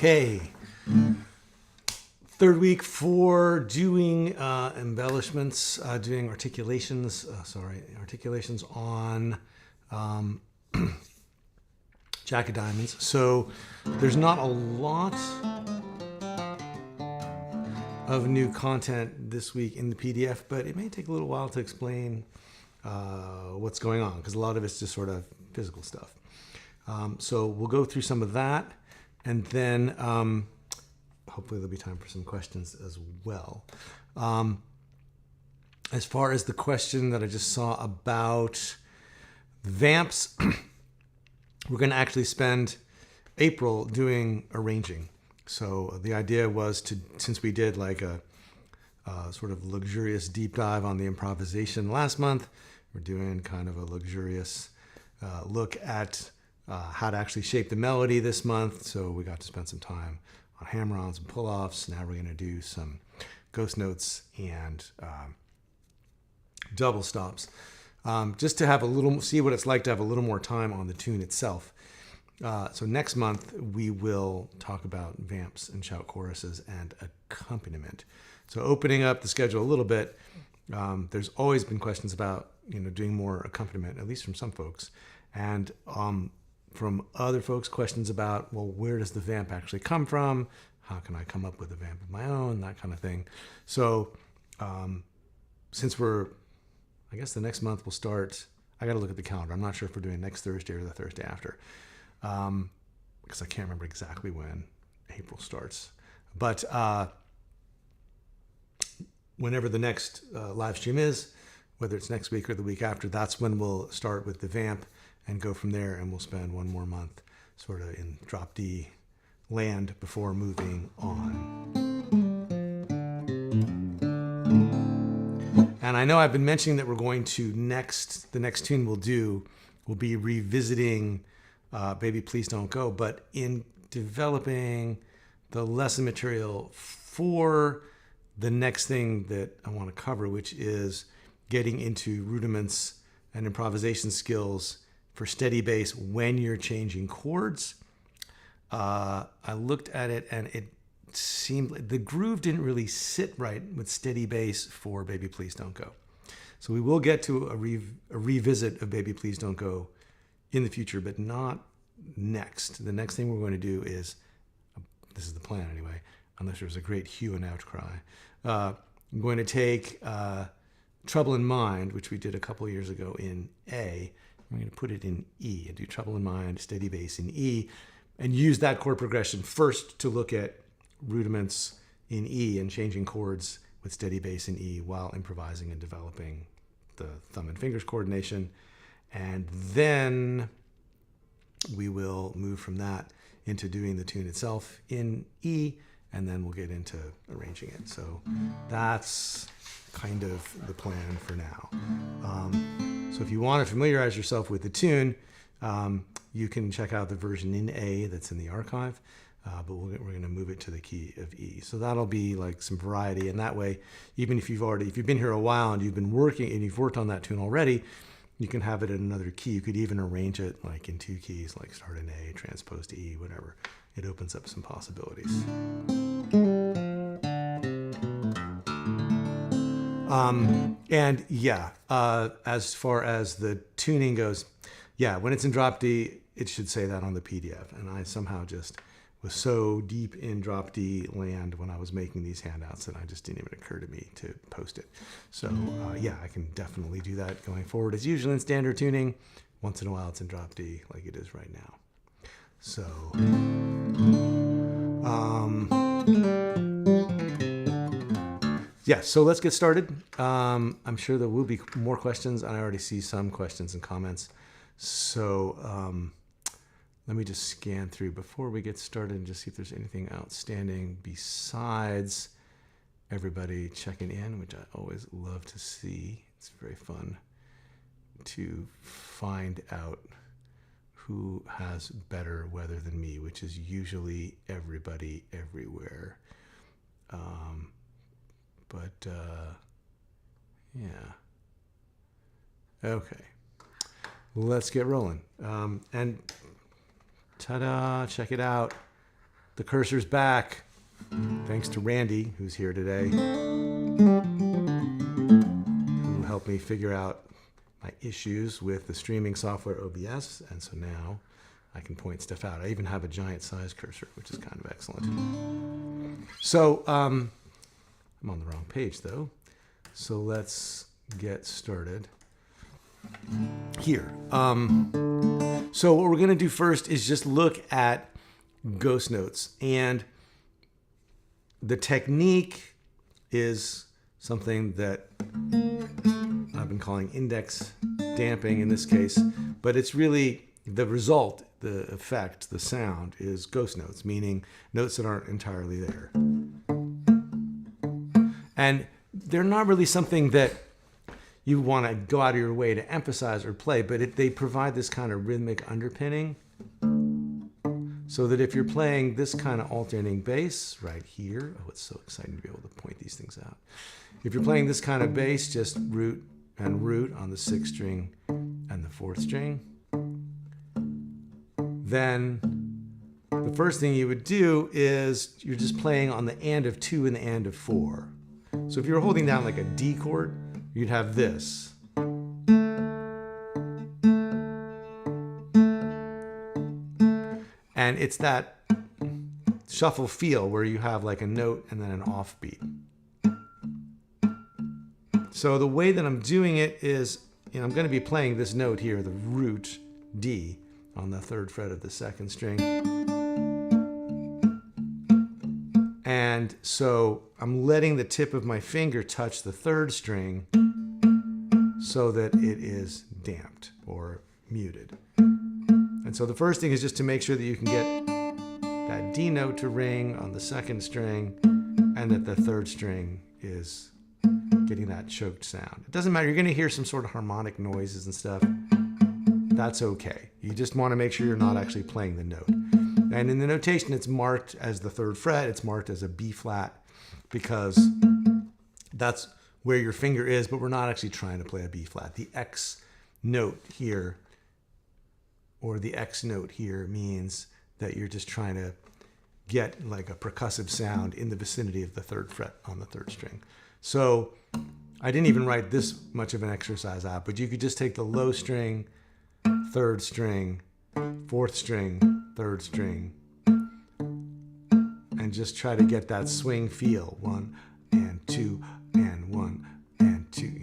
Okay. Third week for doing embellishments, doing articulations on Jack of Diamonds. So there's not a lot of new content this week in the PDF, but it may take a little while to explain what's going on because a lot of it's just sort of physical stuff. So we'll go through some of that, and then hopefully there'll be time for some questions as well. As far as the question that I just saw about vamps, we're going to actually spend April doing arranging. So the idea was to, since we did like a sort of luxurious deep dive on the improvisation last month, we're doing kind of a luxurious look at how to actually shape the melody this month. So we got to spend some time on hammer-ons and pull-offs. Now we're going to do some ghost notes and double stops, just to have a little, see what it's like to have a little more time on the tune itself. So next month we will talk about vamps and shout choruses and accompaniment. So opening up the schedule a little bit, there's always been questions about doing more accompaniment, at least from some folks, and from other folks, questions about, well, where does the vamp actually come from? How can I come up with a vamp of my own? That kind of thing. So since I guess the next month we'll start, I got to look at the calendar. I'm not sure if we're doing next Thursday or the Thursday after, because I can't remember exactly when April starts. But whenever the next live stream is, whether it's next week or the week after, that's when we'll start with the vamp and go from there, and we'll spend one more month sort of in drop D land before moving on. And I know I've been mentioning that we're going to the next tune we'll be revisiting Baby Please Don't Go, but in developing the lesson material for the next thing that I want to cover, which is getting into rudiments and improvisation skills for steady bass when you're changing chords. I looked at it and it seemed like the groove didn't really sit right with steady bass for Baby Please Don't Go. So we will get to a revisit of Baby Please Don't Go in the future, but not next. The next thing we're going to do is, this is the plan anyway, unless there's a great hue and outcry, I'm going to take Trouble in Mind, which we did a couple years ago in A. I'm going to put it in E and do Trouble in Mind, steady bass in E, and use that chord progression first to look at rudiments in E and changing chords with steady bass in E while improvising and developing the thumb and fingers coordination. And then we will move from that into doing the tune itself in E, and then we'll get into arranging it. So that's kind of the plan for now. So if you want to familiarize yourself with the tune, you can check out the version in A that's in the archive, but we're going to move it to the key of E. So that'll be like some variety, and that way, even if you've been here a while and you've worked on that tune already, you can have it in another key. You could even arrange it like in two keys, like start in A, transpose to E, whatever. It opens up some possibilities. And yeah, as far as the tuning goes, yeah, when it's in drop D, it should say that on the PDF. And I somehow just was so deep in drop D land when I was making these handouts that I just didn't even occur to me to post it. So yeah, I can definitely do that going forward. It's usually in standard tuning. Once in a while it's in drop D like it is right now. So, yeah, so let's get started. I'm sure there will be more questions, and I already see some questions and comments. So let me just scan through before we get started and just see if there's anything outstanding besides everybody checking in, which I always love to see. It's very fun to find out who has better weather than me, which is usually everybody everywhere. Yeah. Okay. Let's get rolling. And ta-da, check it out. the cursor's back. Thanks to Randy, who's here today, who helped me figure out my issues with the streaming software OBS. And so now I can point stuff out. I even have a giant size cursor, which is kind of excellent. So I'm on the wrong page though. So let's get started here. So what we're going to do first is just look at ghost notes. And the technique is something that I've been calling index damping in this case, but it's really the result, the effect, the sound is ghost notes, meaning notes that aren't entirely there. And they're not really something that you want to go out of your way to emphasize or play, but they provide this kind of rhythmic underpinning so that if you're playing this kind of alternating bass right here, oh, it's so exciting to be able to point these things out. If you're playing this kind of bass, just root and root on the 6th string and the 4th string, then the first thing you would do is you're just playing on the and of 2 and the and of 4. So if you were holding down like a D chord, you'd have this. And it's that shuffle feel where you have like a note and then an offbeat. So the way that I'm doing it is, I'm going to be playing this note here, the root D, on the 3rd fret of the 2nd string. And so I'm letting the tip of my finger touch the 3rd string so that it is damped or muted. And so the first thing is just to make sure that you can get that D note to ring on the 2nd string and that the 3rd string is getting that choked sound. It doesn't matter. You're going to hear some sort of harmonic noises and stuff. That's okay. You just want to make sure you're not actually playing the note. And in the notation, it's marked as the 3rd fret. It's marked as a B flat because that's where your finger is, but we're not actually trying to play a B flat. The X note here, or the X note here, means that you're just trying to get like a percussive sound in the vicinity of the 3rd fret on the 3rd string. So I didn't even write this much of an exercise out, but you could just take the low string, 3rd string, 4th string, 3rd string, and just try to get that swing feel. 1 and 2 and 1 and 2,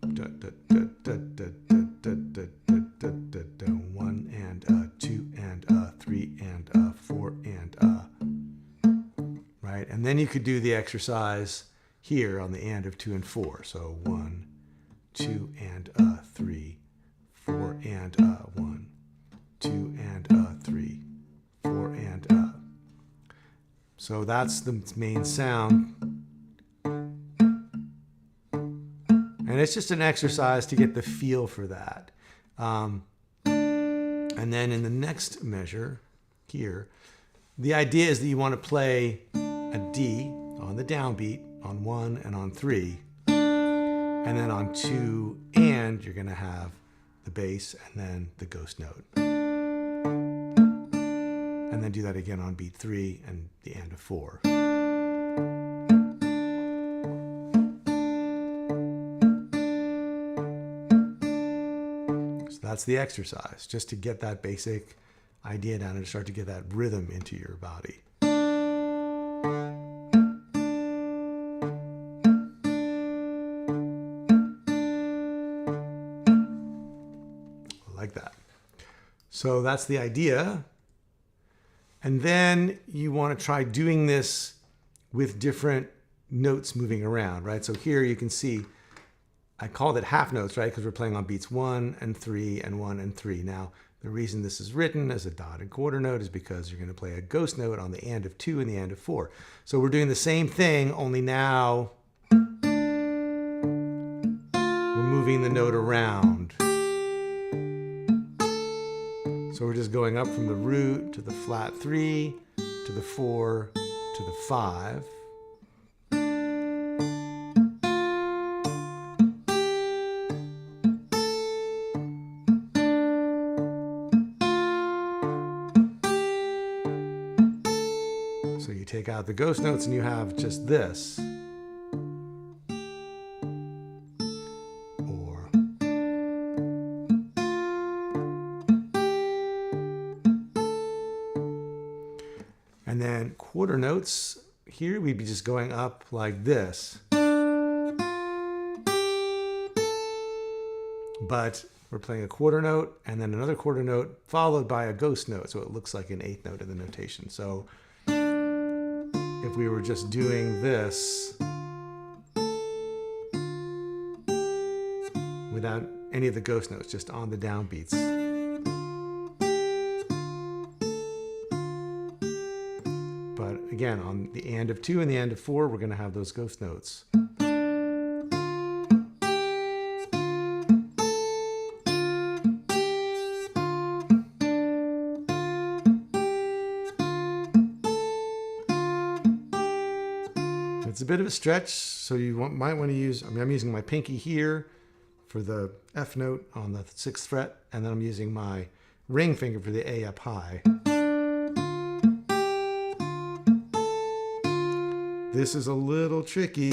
Da, da, da, da, da, da, da, da, da, da, da, 1 and 2 and 3 and 4 and right? And then you could do the exercise here on the and of 2 and 4. So 1, 2 and 3, 4 and 1, 2 and 3, 4 and So that's the main sound. And it's just an exercise to get the feel for that. And then in the next measure here, the idea is that you want to play a D on the downbeat on 1 and on 3. And then on 2 and you're going to have the bass and then the ghost note. And then do that again on beat 3 and the and of 4. That's the exercise, just to get that basic idea down and to start to get that rhythm into your body. Like that. So that's the idea. And then you want to try doing this with different notes moving around, right? So here you can see I called it half notes, right? Because we're playing on beats 1 and 3 and 1 and 3. Now, the reason this is written as a dotted quarter note is because you're going to play a ghost note on the and of 2 and the and of 4. So we're doing the same thing, only now we're moving the note around. So we're just going up from the root to the flat 3, to the 4, to the 5. take out the ghost notes and you have just this. Or and then quarter notes, here we'd be just going up like this. But we're playing a quarter note and then another quarter note followed by a ghost note. So it looks like an eighth note in the notation. So if we were just doing this without any of the ghost notes, just on the downbeats. But again, on the and of 2 and the and of 4, we're going to have those ghost notes. It's a bit of a stretch, so you might want to use, I'm using my pinky here for the F note on the 6th fret, and then I'm using my ring finger for the A up high. This is a little tricky,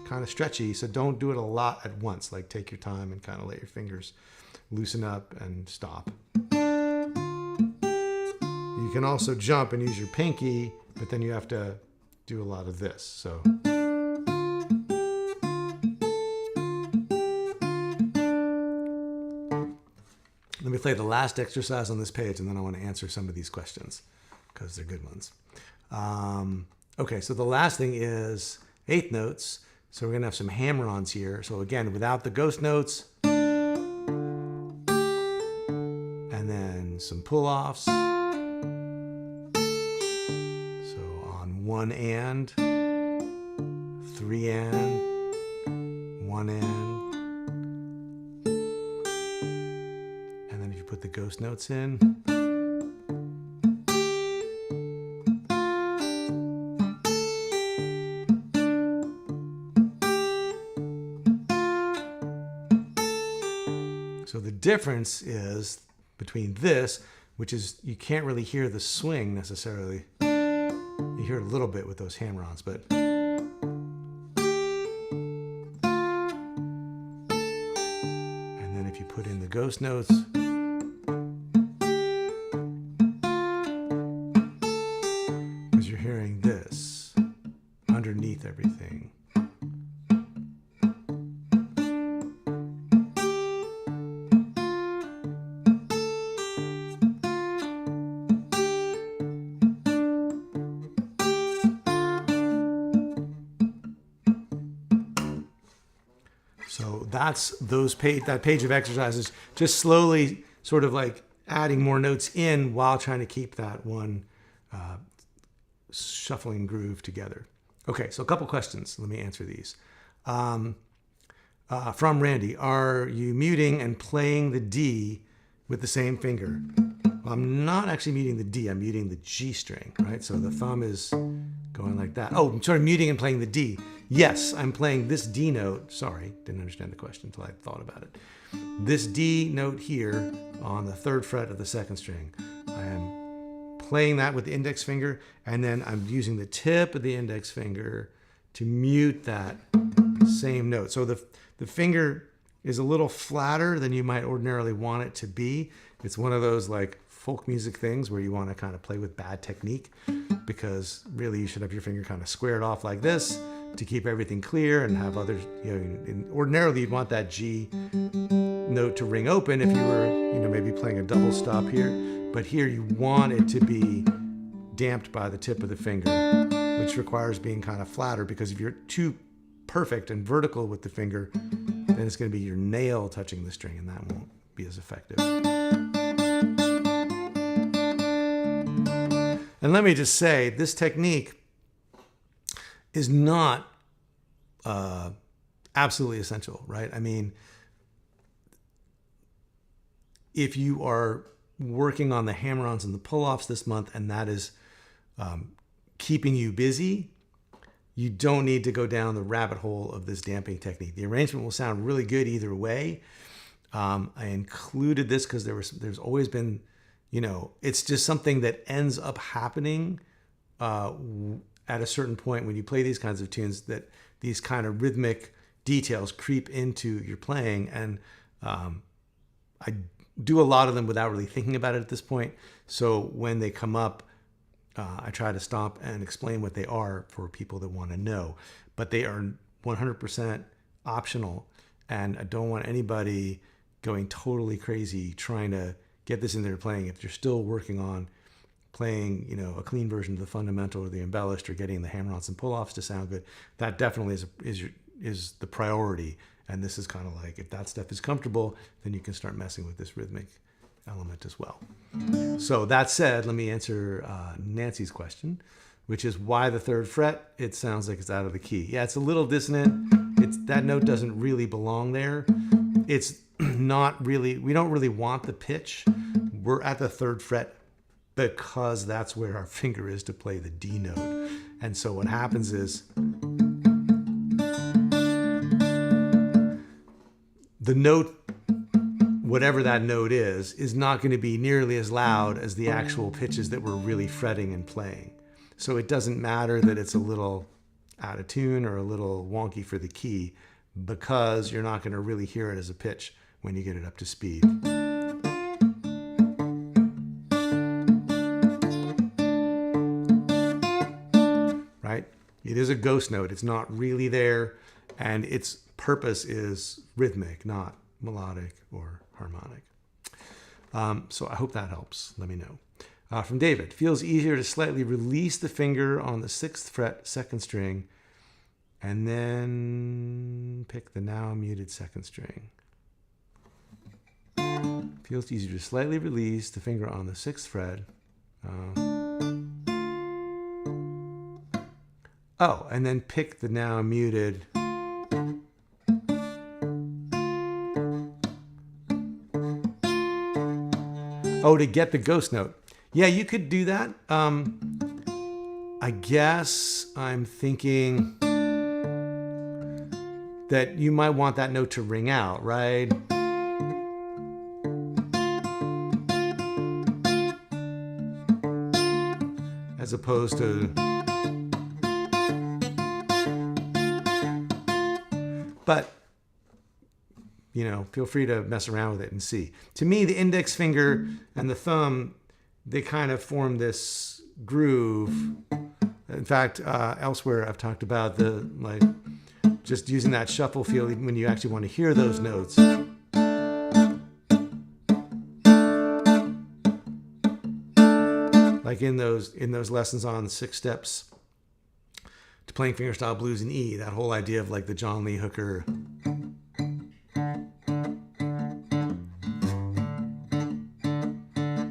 kind of stretchy, so don't do it a lot at once. Like take your time and kind of let your fingers loosen up and stop. You can also jump and use your pinky, but then you have to do a lot of this. So let me play the last exercise on this page, and then I want to answer some of these questions because they're good ones. Okay, so the last thing is eighth notes. So we're going to have some hammer-ons here. So again, without the ghost notes, and then some pull-offs. One and, 3 and, 1 and then if you put the ghost notes in, so the difference is between this, which is you can't really hear the swing necessarily. You hear it a little bit with those hammer-ons, but and then if you put in the ghost notes, because you're hearing this underneath everything. So that's that page of exercises, just slowly sort of like adding more notes in while trying to keep that one shuffling groove together. Okay, so a couple questions. Let me answer these. From Randy, are you muting and playing the D with the same finger? Well, I'm not actually muting the D, I'm muting the G string, right? So the thumb is going like that. Oh, I'm sorry, muting and playing the D. Yes, I'm playing this D note. Sorry, didn't understand the question until I thought about it. This D note here on the 3rd fret of the 2nd string. I am playing that with the index finger, and then I'm using the tip of the index finger to mute that same note. So the finger is a little flatter than you might ordinarily want it to be. It's one of those like folk music things where you want to kind of play with bad technique, because really you should have your finger kind of squared off like this to keep everything clear and have others, ordinarily you'd want that G note to ring open if you were, maybe playing a double stop here, but here you want it to be damped by the tip of the finger, which requires being kind of flatter, because if you're too perfect and vertical with the finger, then it's going to be your nail touching the string, and that won't be as effective. And let me just say, this technique is not absolutely essential, right? I mean, if you are working on the hammer-ons and the pull-offs this month, and that is keeping you busy, you don't need to go down the rabbit hole of this damping technique. The arrangement will sound really good either way. I included this because there's always been, it's just something that ends up happening at a certain point when you play these kinds of tunes that these kind of rhythmic details creep into your playing. And I do a lot of them without really thinking about it at this point. So when they come up, I try to stop and explain what they are for people that want to know. But they are 100% optional. And I don't want anybody going totally crazy trying to get this into their playing. If you're still working on playing, a clean version of the fundamental or the embellished, or getting the hammer-ons and pull-offs to sound good, that definitely is the priority. And this is kind of like, if that stuff is comfortable, then you can start messing with this rhythmic element as well. So that said, let me answer Nancy's question, which is why the 3rd fret? It sounds like it's out of the key. Yeah, it's a little dissonant. That note doesn't really belong there. It's not really, we don't really want the pitch. We're at the 3rd fret because that's where our finger is to play the D note. And so what happens is the note, whatever that note is not going to be nearly as loud as the actual pitches that we're really fretting and playing. So it doesn't matter that it's a little out of tune or a little wonky for the key, because you're not going to really hear it as a pitch when you get it up to speed. Right? It is a ghost note. It's not really there, and its purpose is rhythmic, not melodic or harmonic. So I hope that helps. Let me know. From David, feels easier to slightly release the finger on the 6th fret 2nd string and then pick the now muted 2nd string. Feels easier to slightly release the finger on the 6th fret. And then pick the now muted. To get the ghost note. Yeah, you could do that. I guess I'm thinking that you might want that note to ring out, right? As opposed to... But, feel free to mess around with it and see. To me, the index finger and the thumb, they kind of form this groove. In fact, elsewhere I've talked about just using that shuffle feel when you actually want to hear those notes. Like in those lessons on 6 steps to playing fingerstyle blues in E, that whole idea of like the John Lee Hooker.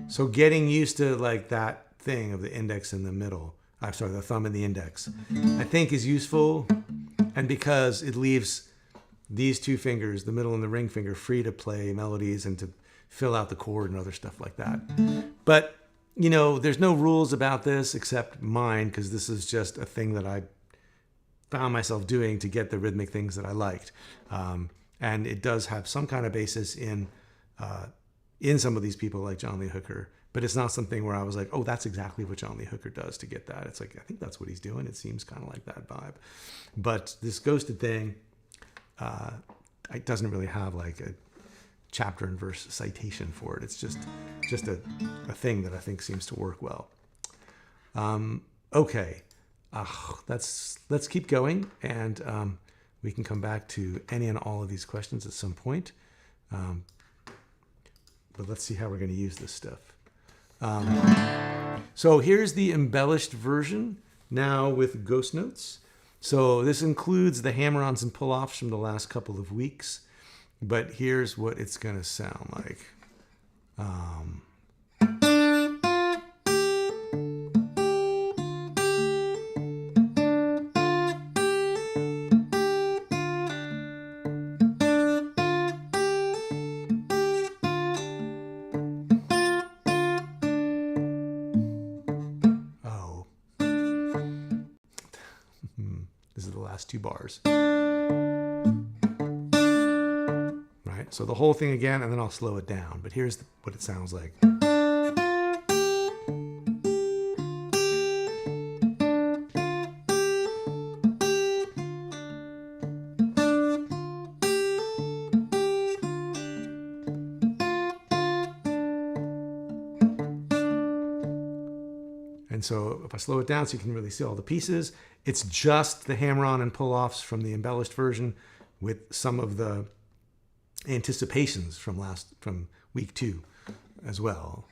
So getting used to like that thing of the index in the middle, the thumb and the index, I think is useful. And because it leaves these 2 fingers, the middle and the ring finger, free to play melodies and to fill out the chord and other stuff like that. But, there's no rules about this except mine, because this is just a thing that I found myself doing to get the rhythmic things that I liked. And it does have some kind of basis in some of these people like John Lee Hooker, but it's not something where I was like, oh, that's exactly what John Lee Hooker does to get that. It's like, I think that's what he's doing. It seems kind of like that vibe. But this ghosted thing, it doesn't really have like a chapter and verse citation for it. It's just a thing that I think seems to work well. Okay, let's keep going, and we can come back to any and all of these questions at some point. But let's see how we're going to use this stuff. So here's the embellished version now with ghost notes. So this includes the hammer-ons and pull-offs from the last couple of weeks, but here's what it's going to sound like. This is the last 2 bars. Right? So the whole thing again, and then I'll slow it down. But here's what it sounds like. And so if I slow it down so you can really see all the pieces, it's just the hammer-on and pull-offs from the embellished version with some of the anticipations from week 2 as well.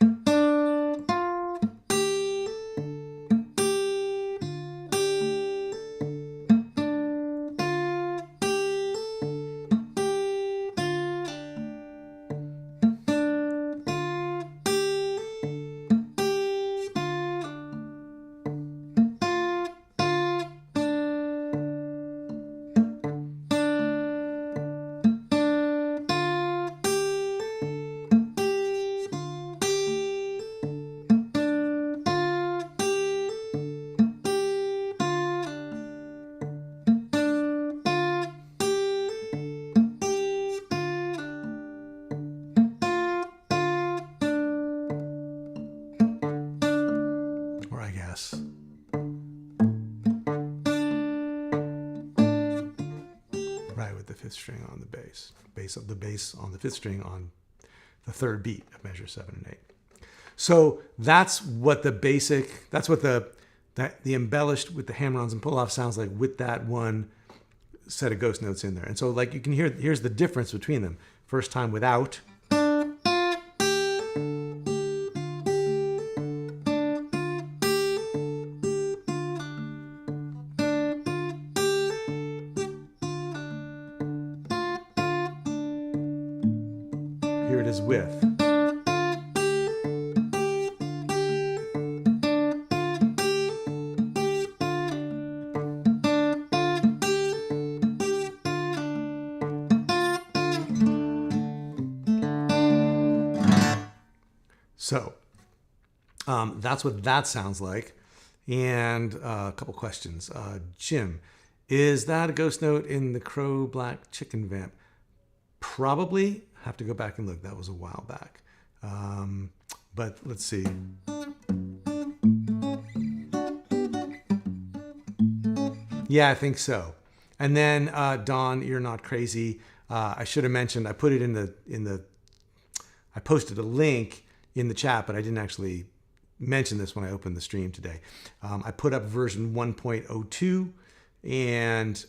Right, with the 5th string on the bass of the bass on the 5th string on the 3rd beat of measure 7 and 8. So that's what the basic, that's what the embellished with the hammer-ons and pull-offs sounds like with that one set of ghost notes in there. And so like you can hear, here's the difference between them. First time without. Here it is with. So that's what that sounds like. And a couple questions. Jim, is that a ghost note in the Crow Black Chicken vamp? Probably. Have to go back and look. That was a while back. But let's see. Yeah, I think so. And then Dawn, you're not crazy. I should have mentioned, I put it I posted a link in the chat, but I didn't actually mention this when I opened the stream today. I put up version 1.02 and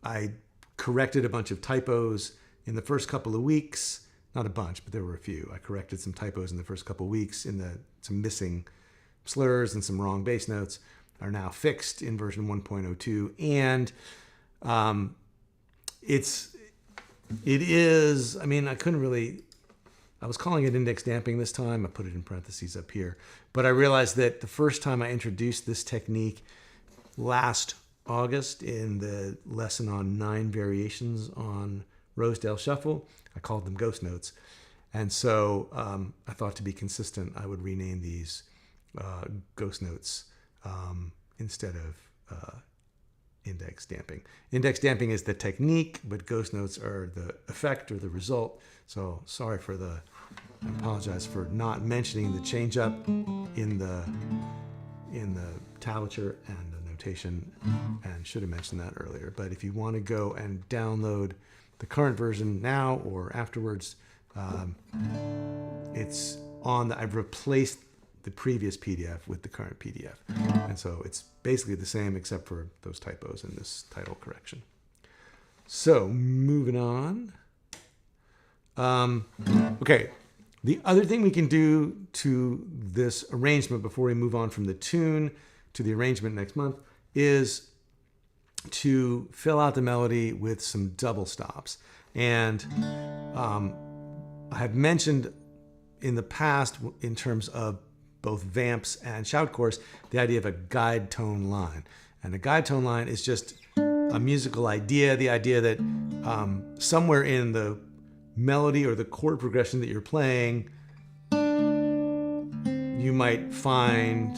I corrected a bunch of typos in the first couple of weeks. Not a bunch, but there were a few. I corrected some typos in the first couple of weeks some missing slurs and some wrong bass notes are now fixed in version 1.02. And it is, I mean, I was calling it index damping this time. I put it in parentheses up here. But I realized that the first time I introduced this technique last August in the lesson on 9 variations on Rosedale Shuffle, I called them ghost notes. And so I thought to be consistent, I would rename these ghost notes instead of index damping. Index damping is the technique, but ghost notes are the effect or the result. So sorry for I apologize for not mentioning the change up in the tablature and the notation, and should have mentioned that earlier. But if you want to go and download the current version now or afterwards, it's on I've replaced the previous PDF with the current PDF. And so it's basically the same except for those typos and this title correction. So moving on. Okay, the other thing we can do to this arrangement before we move on from the tune to the arrangement next month is to fill out the melody with some double stops. And I have mentioned in the past in terms of both vamps and shout chorus, the idea of a guide tone line. And a guide tone line is just a musical idea, the idea that somewhere in the melody or the chord progression that you're playing, you might find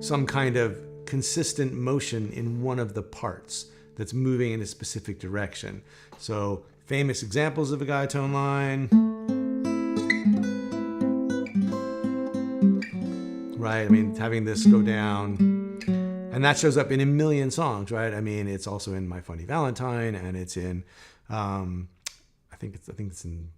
some kind of consistent motion in one of the parts that's moving in a specific direction. So famous examples of a guide tone line, right? I mean, having this go down, and that shows up in a million songs, right? I mean, it's also in My Funny Valentine, and it's in, I think it's in,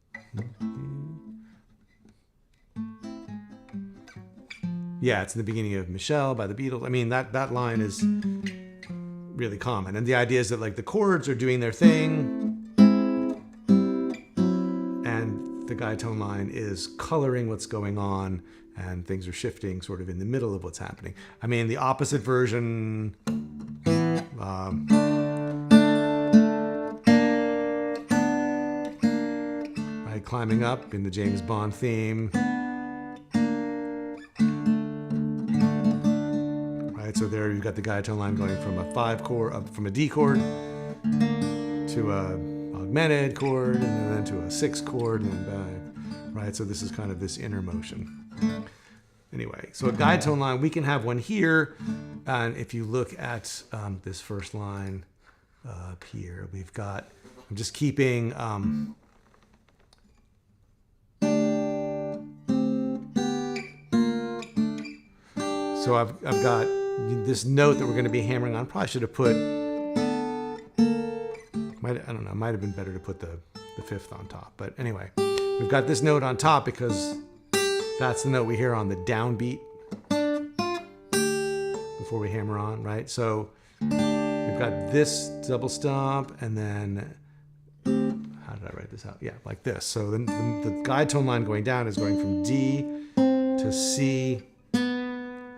Yeah, it's in the beginning of Michelle by the Beatles. I mean, that line is really common. And the idea is that like the chords are doing their thing and the guide tone line is coloring what's going on and things are shifting sort of in the middle of what's happening. I mean, the opposite version, right, climbing up in the James Bond theme. Right, so there you've got the guide tone line going from a 5 chord, from a D chord to a augmented chord, and then to a 6 chord, and then back. Right, so this is kind of this inner motion. Anyway, so a guide tone line, we can have one here, and if you look at this first line up here, we've got, I'm just keeping so I've got this note that we're going to be hammering on. Probably should have put, I don't know, might have been better to put the 5th on top. But anyway, we've got this note on top because that's the note we hear on the downbeat before we hammer on, right? So we've got this double stomp, and then, how did I write this out? Yeah, like this. So then the guide tone line going down is going from D to C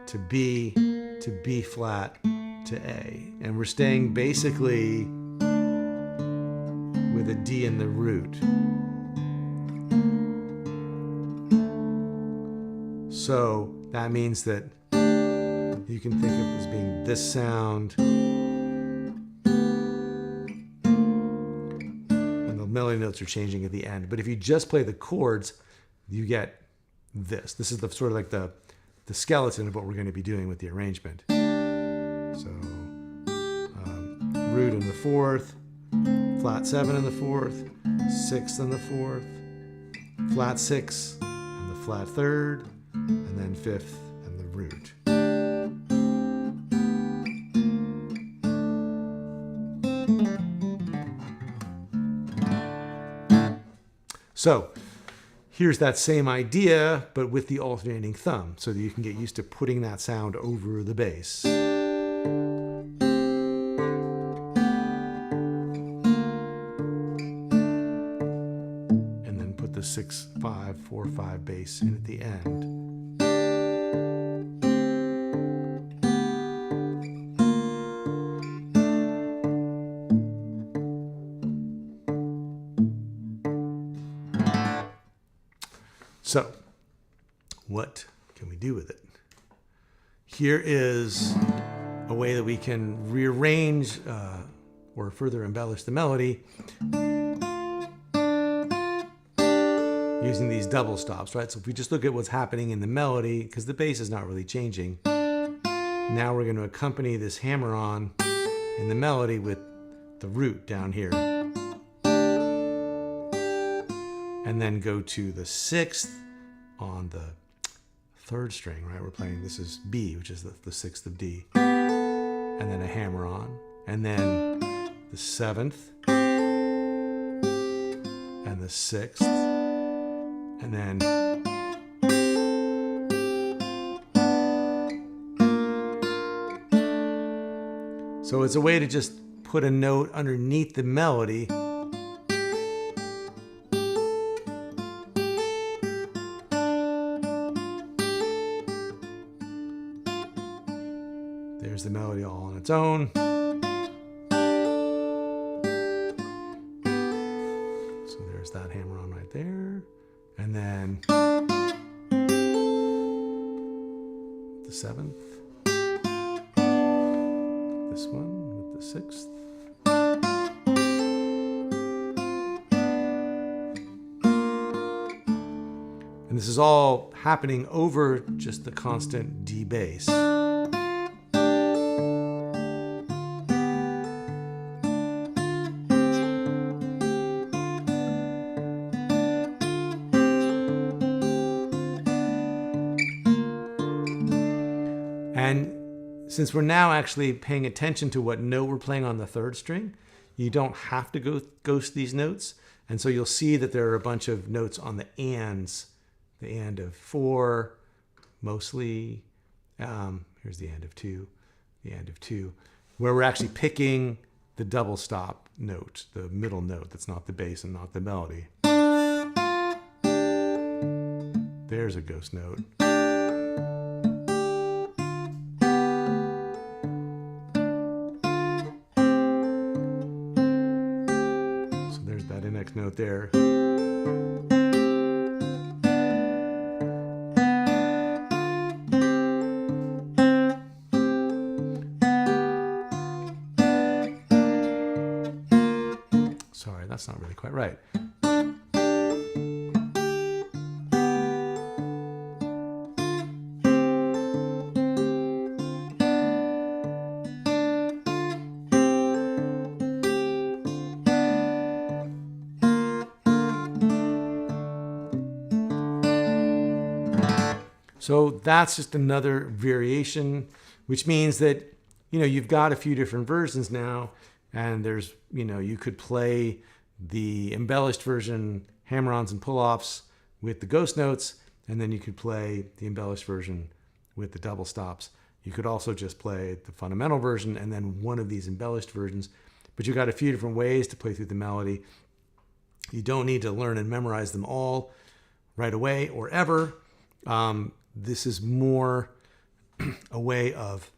to B flat to A. And we're staying basically with a D in the root. So that means that you can think of it as being this sound, and the melody notes are changing at the end. But if you just play the chords, you get this. This is the sort of like the skeleton of what we're going to be doing with the arrangement. So root in the 4th, flat 7 in the 4th, 6th in the 4th, flat 6 and the flat 3rd, and then 5th and the root. So here's that same idea, but with the alternating thumb, so that you can get used to putting that sound over the bass. And then put the 6-5-4-5 bass in at the end. So, what can we do with it? Here is a way that we can rearrange or further embellish the melody using these double stops, right? So if we just look at what's happening in the melody, because the bass is not really changing, now we're going to accompany this hammer-on in the melody with the root down here. And then go to the 6th on the 3rd string, right? We're playing, this is B, which is the 6th of D. And then a hammer on. And then the 7th. And the 6th. And then so it's a way to just put a note underneath the melody. There's the melody all on its own. So there's that hammer on right there. And then the 7th. This one with the 6th. And this is all happening over just the constant D bass. And since we're now actually paying attention to what note we're playing on the 3rd string, you don't have to ghost these notes. And so you'll see that there are a bunch of notes on the ands, the and of 4, mostly, Here's the end of two, where we're actually picking the double stop note, the middle note that's not the bass and not the melody. There's a ghost note. So there's that next note there. Sorry, that's not really quite right. So that's just another variation, which means that, you've got a few different versions now, and there's, you could play the embellished version, hammer-ons and pull-offs with the ghost notes, and then you could play the embellished version with the double stops. You could also just play the fundamental version and then one of these embellished versions, but you've got a few different ways to play through the melody. You don't need to learn and memorize them all right away or ever. This is more a way of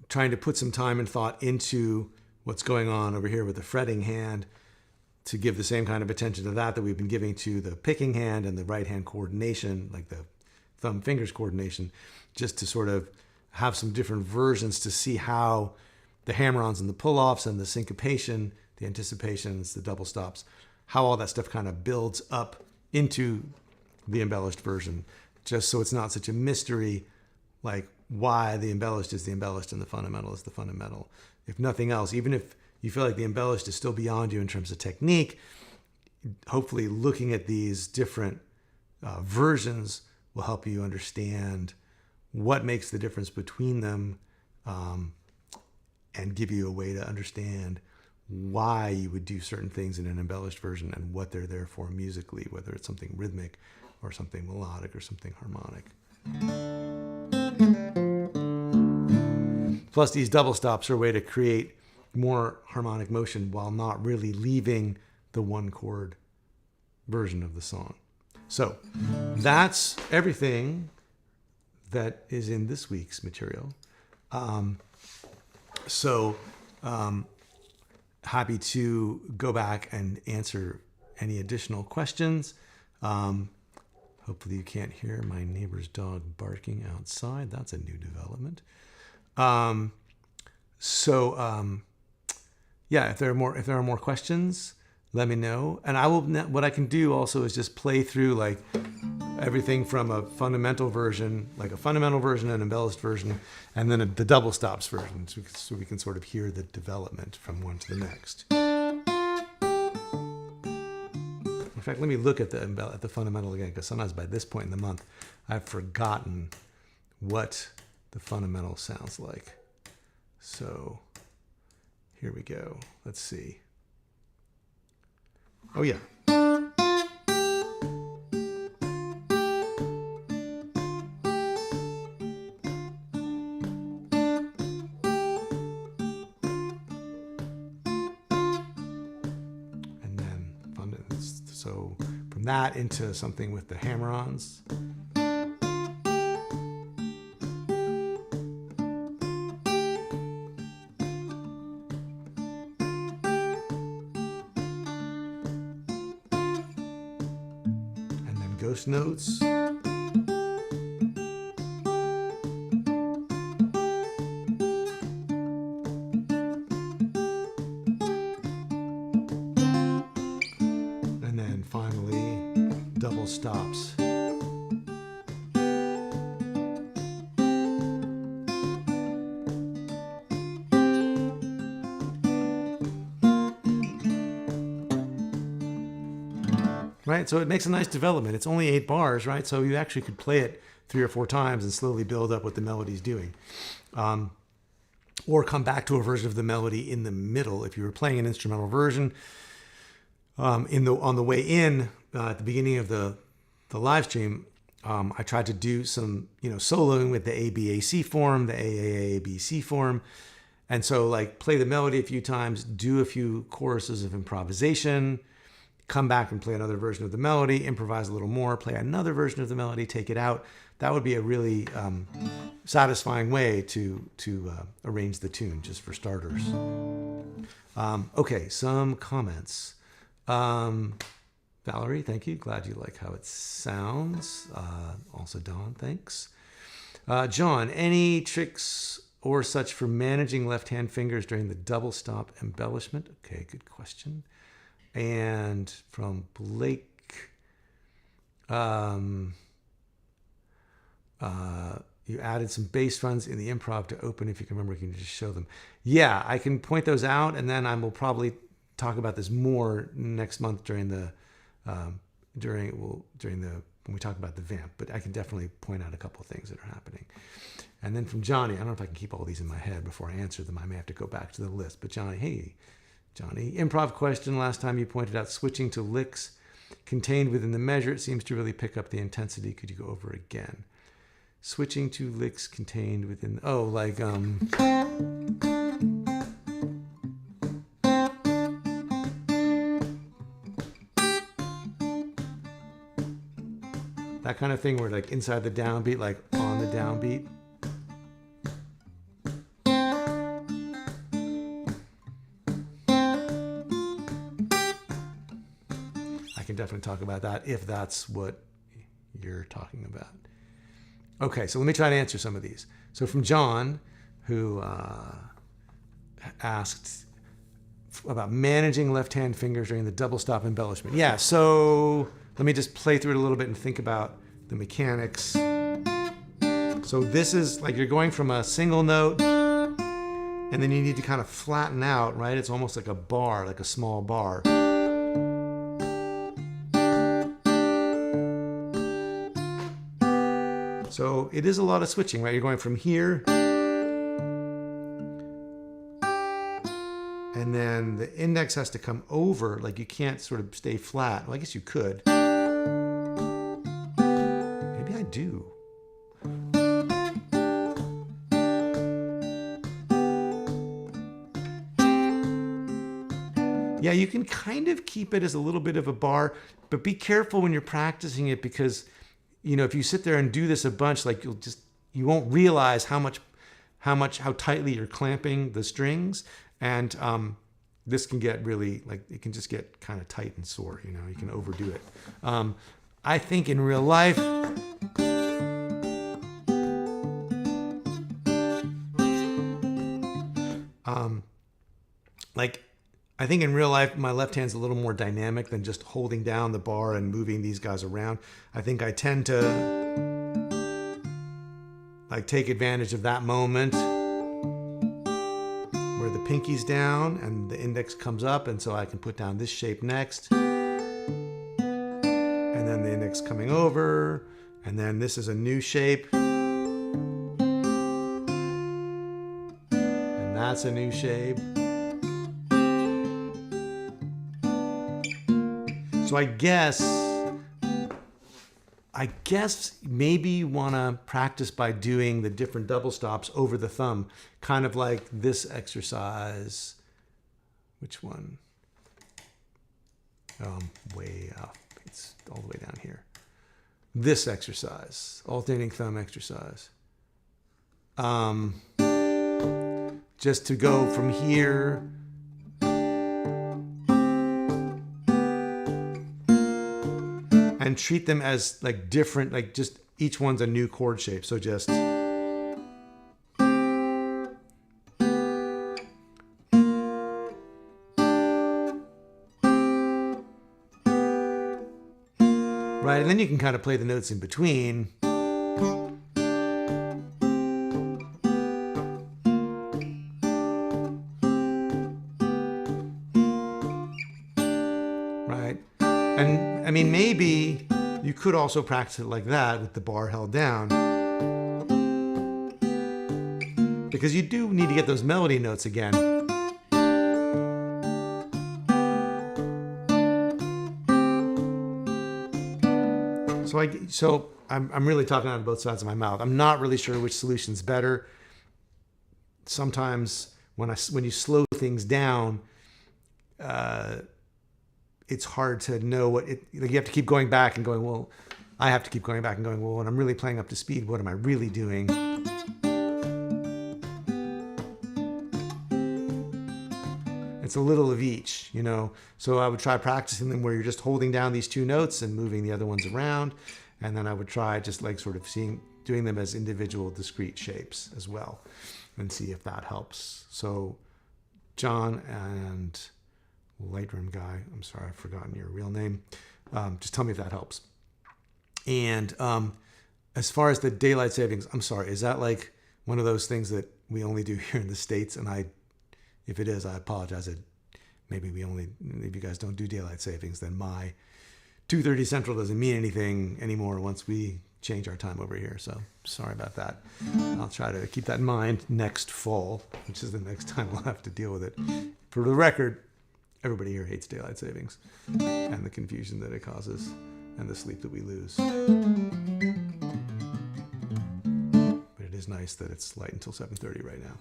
trying to put some time and thought into what's going on over here with the fretting hand, to give the same kind of attention to that we've been giving to the picking hand and the right hand coordination, like the thumb fingers coordination, just to sort of have some different versions to see how the hammer-ons and the pull-offs and the syncopation, the anticipations, the double stops, how all that stuff kind of builds up into the embellished version, just so it's not such a mystery, like why the embellished is the embellished and the fundamental is the fundamental. If nothing else, even if you feel like the embellished is still beyond you in terms of technique, hopefully looking at these different versions will help you understand what makes the difference between them, and give you a way to understand why you would do certain things in an embellished version and what they're there for musically, whether it's something rhythmic or something melodic or something harmonic. Plus, these double stops are a way to create more harmonic motion while not really leaving the one chord version of the song. So that's everything that is in this week's material. Happy to go back and answer any additional questions. Hopefully you can't hear my neighbor's dog barking outside. That's a new development. If there are more questions, let me know. And what I can do also is just play through like everything from a fundamental version, like a fundamental version, an embellished version, and then the double stops version, so we can sort of hear the development from one to the next. In fact, let me look at the fundamental again, because sometimes by this point in the month, I've forgotten what the fundamental sounds like. So here we go. Let's see. Oh yeah. And then so from that into something with the hammer-ons. Ghost notes. And then finally, double stops. Right, so it makes a nice development. It's only 8 bars, right? So you actually could play it 3 or 4 times and slowly build up what the melody's doing. Or come back to a version of the melody in the middle. If you were playing an instrumental version, on the way in at the beginning of the live stream, I tried to do some, soloing with the ABAC form, the AAABC form. And so like play the melody a few times, do a few choruses of improvisation, come back and play another version of the melody, improvise a little more, play another version of the melody, take it out. That would be a really satisfying way to arrange the tune, just for starters. Okay, some comments. Valerie, thank you. Glad you like how it sounds. Also, Dawn, thanks. John, any tricks or such for managing left-hand fingers during the double stop embellishment? Okay, good question. And from Blake, you added some bass runs in the improv to open. If you can remember, can you just show them? Yeah, I can point those out, and then I will probably talk about this more next month during the when we talk about the vamp. But I can definitely point out a couple of things that are happening. And then from Johnny, I don't know if I can keep all these in my head before I answer them. I may have to go back to the list. But Johnny, hey, Johnny, improv question. Last time you pointed out switching to licks contained within the measure. It seems to really pick up the intensity. Could you go over again? Switching to licks contained within, that kind of thing where like inside the downbeat, like on the downbeat. I can definitely talk about that if that's what you're talking about. Okay, so let me try to answer some of these. So from John, who asked about managing left-hand fingers during the double stop embellishment. Yeah, so let me just play through it a little bit and think about the mechanics. So this is like you're going from a single note, and then you need to kind of flatten out, right? It's almost like a bar, like a small bar. So it is a lot of switching, right? You're going from here, and then the index has to come over, like you can't sort of stay flat. Well, I guess you could. Maybe I do. Yeah, you can kind of keep it as a little bit of a bar, but be careful when you're practicing it because if you sit there and do this a bunch, like you won't realize how tightly you're clamping the strings, and this can get really it can just get kind of tight and sore. You can overdo it. I think in real life, I think in real life, my left hand's a little more dynamic than just holding down the bar and moving these guys around. I think I tend to take advantage of that moment where the pinky's down and the index comes up, and so I can put down this shape next. And then the index coming over, and then this is a new shape. And that's a new shape. So I guess maybe you want to practice by doing the different double stops over the thumb, kind of like this exercise. Which one? Way up. It's all the way down here. This exercise, alternating thumb exercise. Just to go from here and treat them as different, just each one's a new chord shape. So just right, and then you can kind of play the notes in between. Right, and I mean, maybe you could also practice it like that with the bar held down, because you do need to get those melody notes again. So I'm really talking out of both sides of my mouth. I'm not really sure which solution's better. Sometimes when you slow things down, it's hard to know what it. Like you have to keep going back and going. Well, I have to keep going back and going. Well, when I'm really playing up to speed, what am I really doing? It's a little of each, you know. So I would try practicing them where you're just holding down these two notes and moving the other ones around, and then I would try just like sort of doing them as individual discrete shapes as well, and see if that helps. So, John and Lightroom guy, I'm sorry, I've forgotten your real name. Just tell me if that helps. And as far as the daylight savings, I'm sorry, is that like one of those things that we only do here in the States? And if it is, I apologize. Maybe if you guys don't do daylight savings, then my 2:30 Central doesn't mean anything anymore once we change our time over here. So sorry about that. I'll try to keep that in mind next fall, which is the next time we'll have to deal with it. For the record, everybody here hates daylight savings and the confusion that it causes and the sleep that we lose. But it is nice that it's light until 7:30 right now.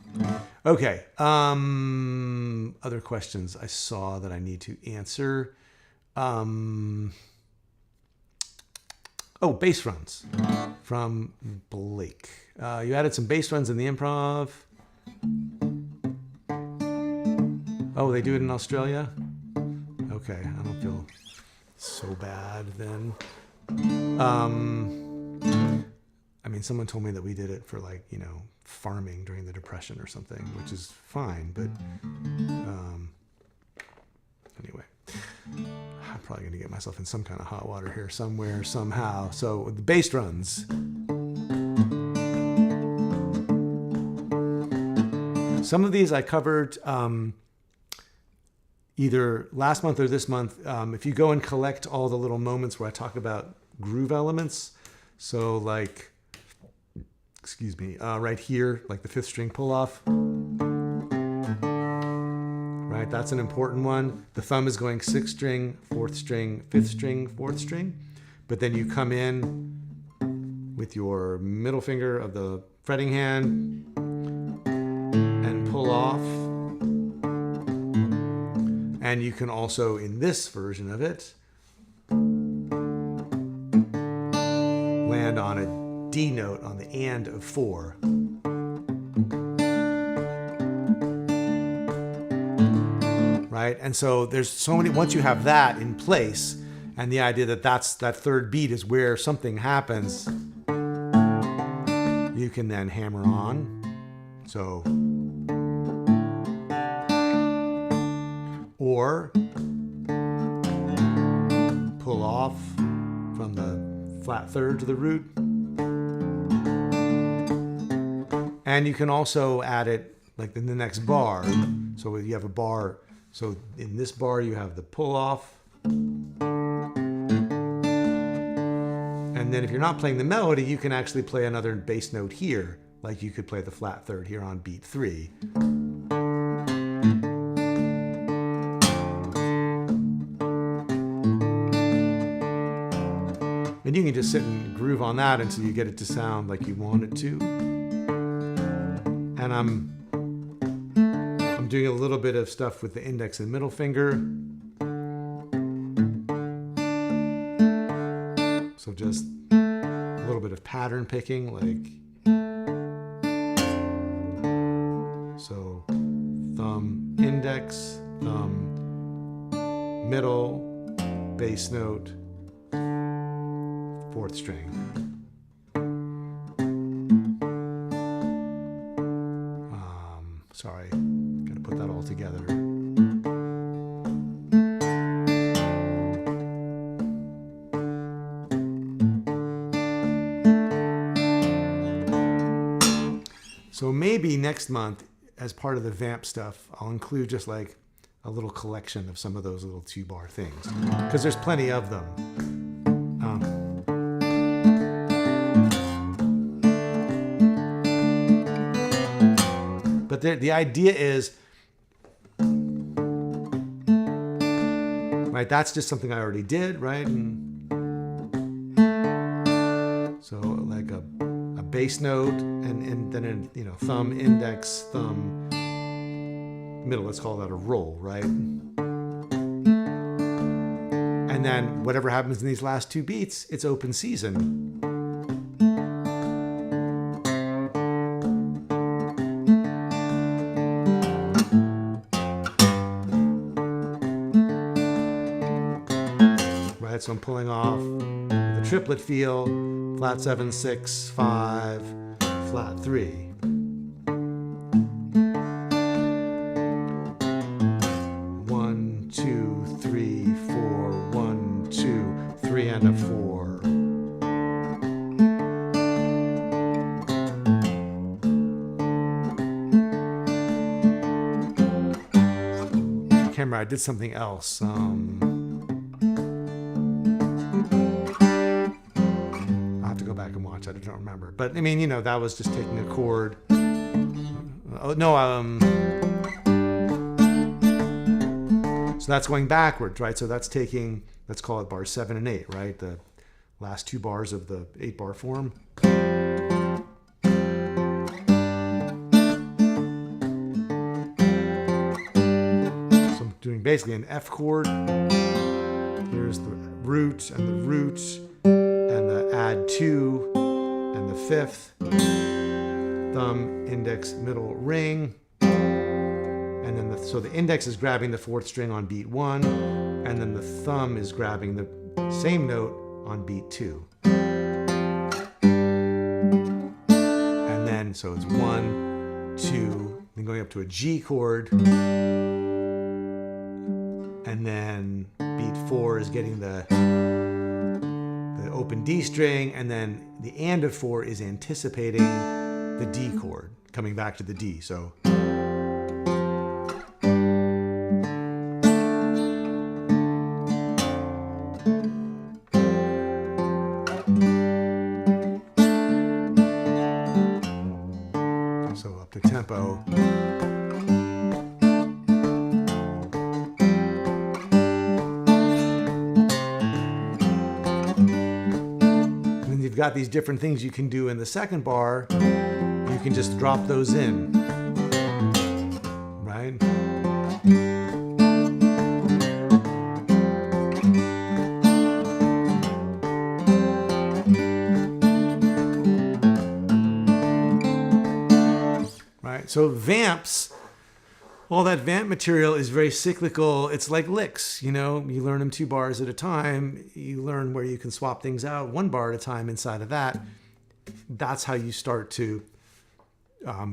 Okay. Other questions I saw that I need to answer. Bass runs from Blake. You added some bass runs in the improv. Oh, they do it in Australia? Okay, I don't feel so bad then. I mean, someone told me that we did it for like, farming during the Depression or something, which is fine, but anyway. I'm probably going to get myself in some kind of hot water here somewhere, somehow. So the bass runs. Some of these I covered either last month or this month. If you go and collect all the little moments where I talk about groove elements, so like, right here, like the 5th string pull off. Right, that's an important one. The thumb is going 6th string, 4th string, 5th string, 4th string. But then you come in with your middle finger of the fretting hand and pull off. And you can also, in this version of it, land on a D note on the and of 4. Right? And so there's so many, once you have that in place, and the idea that that 3rd beat is where something happens, you can then hammer on. So, or pull off from the flat 3rd to the root. And you can also add it like in the next bar. So you have a bar. So in this bar, you have the pull off. And then if you're not playing the melody, you can actually play another bass note here. Like you could play the flat 3rd here on beat 3. And you can just sit and groove on that until you get it to sound like you want it to. And I'm doing a little bit of stuff with the index and middle finger. So just a little bit of pattern picking, like, so thumb, index, thumb, middle, bass note, 4th string. Sorry. Put that all together. So maybe next month, as part of the vamp stuff, I'll include just like a little collection of some of those little 2-bar things, because there's plenty of them. But the idea is, right, that's just something I already did, right? And So like a bass note and then a, you know, thumb, index, thumb, middle. Let's call that a roll, right? And then whatever happens in these last two beats, it's open season. Right, so I'm pulling off the triplet feel, flat 7, 6, 5, flat 3. One, two, three, four, 1, 2, 3, and a 4. Camera, I did something else. Back and watch. I don't remember, but I mean, you know, that was just taking a chord. Oh no, so that's going backwards, right? So that's taking, let's call it bars 7 and 8, right? The last two bars of the 8-bar form. So I'm doing basically an F chord. Here's the root and the root. And the add 2 and the 5th, thumb, index, middle, ring, and then so the index is grabbing the 4th string on beat 1, and then the thumb is grabbing the same note on beat 2. And then so it's 1, 2, then going up to a G chord, and then beat 4 is getting the open D string, and then the and of 4 is anticipating the D chord, coming back to the D. So up to tempo. You've got these different things you can do in the second bar. You can just drop those in, right? Right, so vamps, all that vamp material is very cyclical. It's like licks, you know, you learn them 2 bars at a time. You learn where you can swap things out 1 bar at a time inside of that. That's how you start to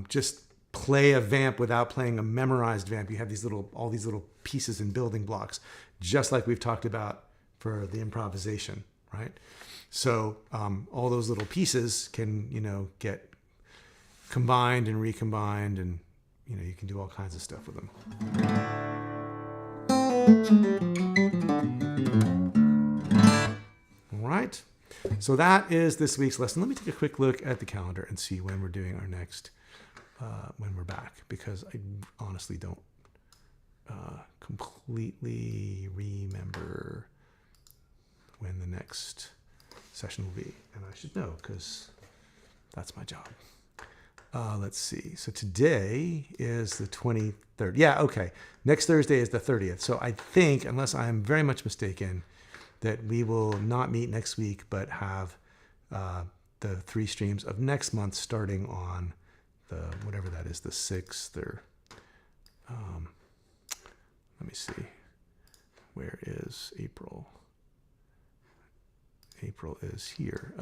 just play a vamp without playing a memorized vamp. You have all these little pieces and building blocks, just like we've talked about for the improvisation, right? So all those little pieces can, you know, get combined and recombined, and you know, you can do all kinds of stuff with them. All right. So that is this week's lesson. Let me take a quick look at the calendar and see when we're doing our next, when we're back, because I honestly don't completely remember when the next session will be. And I should know, because that's my job. Let's see. So today is the 23rd. Yeah, okay. Next Thursday is the 30th. So I think, unless I'm very much mistaken, that we will not meet next week, but have the 3 streams of next month starting on the, whatever that is, the 6th, or, let me see. Where is April? April is here.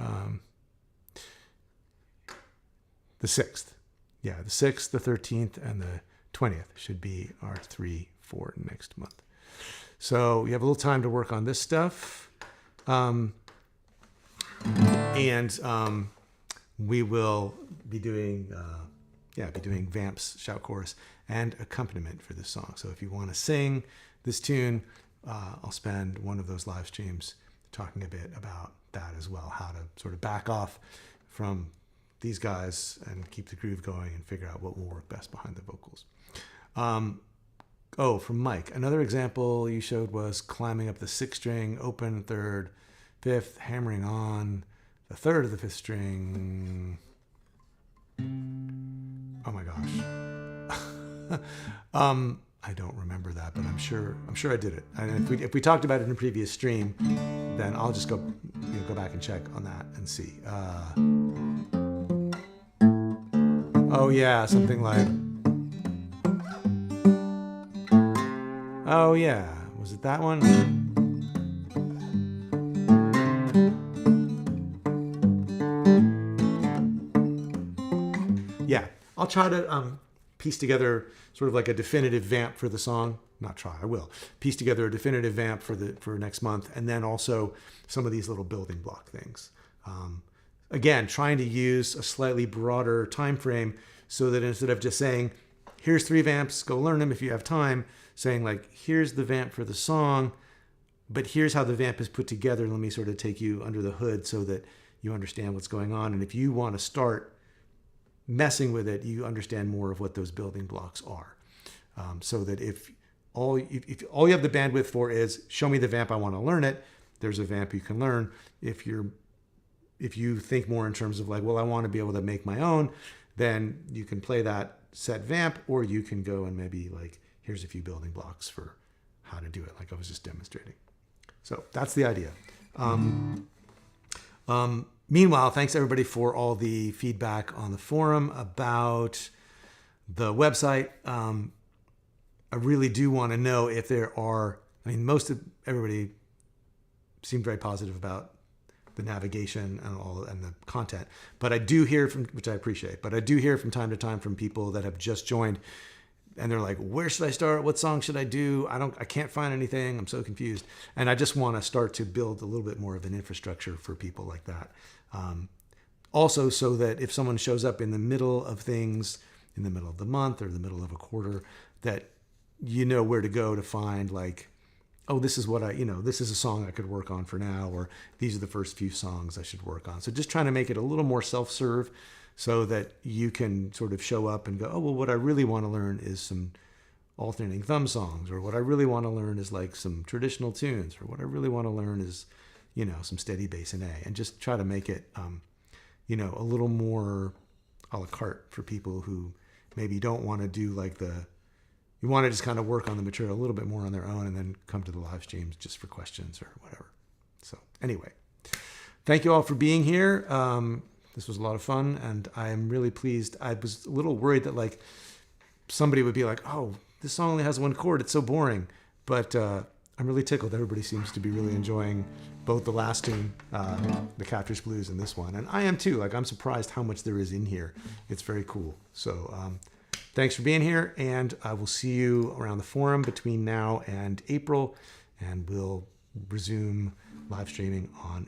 The 6th. Yeah, the 6th, the 13th, and the 20th should be our 3 for next month. So we have a little time to work on this stuff. We will be doing, vamps, shout chorus, and accompaniment for this song. So if you want to sing this tune, I'll spend one of those live streams talking a bit about that as well, how to sort of back off from these guys and keep the groove going and figure out what will work best behind the vocals. From Mike, another example you showed was climbing up the 6th string, open 3rd, 5th, hammering on a third of the 5th string. Oh my gosh. I don't remember that, but I'm sure I did it. And if we talked about it in a previous stream, then I'll just go back and check on that and see. Oh yeah, something like. Oh yeah, was it that one? Yeah, I'll try to piece together sort of like a definitive vamp for the song. Not try, I will piece together a definitive vamp for next month, and then also some of these little building block things. Again, trying to use a slightly broader time frame so that instead of just saying, here's 3 vamps, go learn them if you have time, saying like, here's the vamp for the song, but here's how the vamp is put together. Let me sort of take you under the hood so that you understand what's going on. And if you want to start messing with it, you understand more of what those building blocks are. So that if all you have the bandwidth for is show me the vamp, I want to learn it, there's a vamp you can learn. If you think more in terms of like, well, I want to be able to make my own, then you can play that set vamp, or you can go and maybe like, here's a few building blocks for how to do it, like I was just demonstrating. So that's the idea. Meanwhile, thanks everybody for all the feedback on the forum about the website. I really do want to know if there are, most of everybody seemed very positive about the navigation and the content, but I do hear from, which I appreciate, but I do hear from time to time from people that have just joined and they're like, where should I start? What song should I do? I can't find anything. I'm so confused. And I just want to start to build a little bit more of an infrastructure for people like that. Also, so that if someone shows up in the middle of things, in the middle of the month or the middle of a quarter, that you know where to go to find like, oh, this is what this is a song I could work on for now, or these are the first few songs I should work on. So just trying to make it a little more self-serve so that you can sort of show up and go, oh, well, what I really want to learn is some alternating thumb songs, or what I really want to learn is like some traditional tunes, or what I really want to learn is, some steady bass in A, and just try to make it, a little more a la carte for people who maybe don't want to do like you want to just kind of work on the material a little bit more on their own and then come to the live streams just for questions or whatever. So anyway, thank you all for being here. This was a lot of fun, and I am really pleased. I was a little worried that like somebody would be like, oh, this song only has 1 chord, it's so boring. But I'm really tickled. Everybody seems to be really enjoying both the last tune, the Catfish Blues, and this one. And I am too. Like, I'm surprised how much there is in here. It's very cool. So thanks for being here, and I will see you around the forum between now and April, and we'll resume live streaming on